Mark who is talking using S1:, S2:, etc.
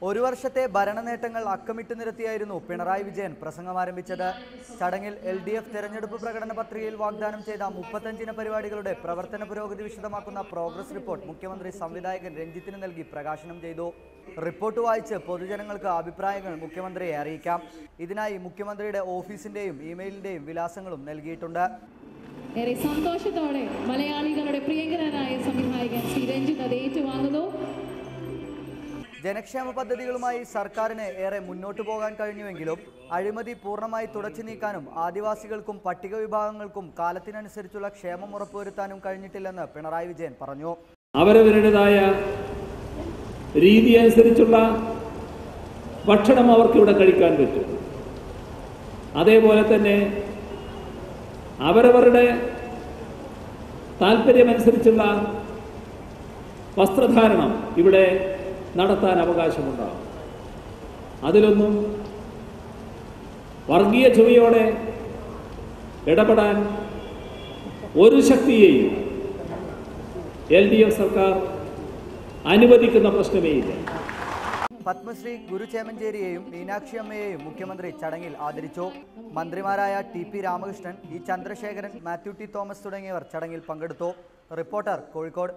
S1: ഒരു വർഷത്തെ ഭരണ നേട്ടങ്ങൾ അക്കമിട്ട് നിരത്തിയായിരുന്നു പിണറായി വിജയൻ പ്രസംഗം ആരംഭിച്ചത്. ചടങ്ങിൽ LDF തെരഞ്ഞെടുപ്പ് പ്രകടന പത്രികയിൽ വാഗ്ദാനം ചെയ്ത 35 പരിപാടികളുടെ പ്രവർത്തന പുരോഗതി വിശദമാക്കുന്ന പ്രോഗ്രസ് റിപ്പോർട്ട് മുഖ്യമന്ത്രി സംവിധായകൻ രഞ്ജിത്തിന് നൽകി പ്രകാശനം ചെയ്തു. റിപ്പോർട്ട് വായിച്ച് പൊതുജനങ്ങൾക്ക് അഭിപ്രായങ്ങൾ മുഖ്യമന്ത്രിയെ അറിയിക്കാം. ഇതിനായി മുഖ്യമന്ത്രിയുടെ ഓഫീസിന്റെയും ഇമെയിലിന്റെയും വിലാസങ്ങളും നൽകിയിട്ടുണ്ട്.
S2: ഏറെ സന്തോഷത്തോടെ മലയാളികളുടെ പ്രിയങ്കരനായ സംവിധായകൻ ശ്രീ രഞ്ജിത്ത് അത് ഏറ്റുവാങ്ങുന്നു.
S1: ജനക്ഷേമ പദ്ധതികളുമായി സർക്കാരിന് ഏറെ മുന്നോട്ടു പോകാൻ കഴിഞ്ഞുവെങ്കിലും അഴിമതി പൂർണ്ണമായി തുടച്ചു നീക്കാനും ആദിവാസികൾക്കും പട്ടിക വിഭാഗങ്ങൾക്കും കാലത്തിനനുസരിച്ചുള്ള ക്ഷേമം ഉറപ്പുവരുത്താനും കഴിഞ്ഞിട്ടില്ലെന്ന് പിണറായി വിജയൻ പറഞ്ഞു.
S3: അവരവരുടേതായ രീതി അനുസരിച്ചുള്ള ഭക്ഷണം അവർക്കിവിടെ കഴിക്കാൻ പറ്റും. അതേപോലെ തന്നെ അവരവരുടെ താല്പര്യമനുസരിച്ചുള്ള വസ്ത്രധാരണം ഇവിടെ നടത്താൻ അവകാശമുണ്ടാകും. അതിലൊന്നും വർഗീയ ചുവയോടെ ഇടപെടാൻ ഒരു ശക്തിയെയും LDF സർക്കാർ അനുവദിക്കുന്ന പ്രശ്നമേയില്ല.
S1: പത്മശ്രീ ഗുരു ചേമഞ്ചേരിയെയും മീനാക്ഷി അമ്മയെയും മുഖ്യമന്ത്രി ചടങ്ങിൽ ആദരിച്ചു. മന്ത്രിമാരായ TP Ramakrishnan, E Chandrasekharan, Mathew T Thomas തുടങ്ങിയവർ ചടങ്ങിൽ പങ്കെടുത്തു. റിപ്പോർട്ടർ, കോഴിക്കോട്.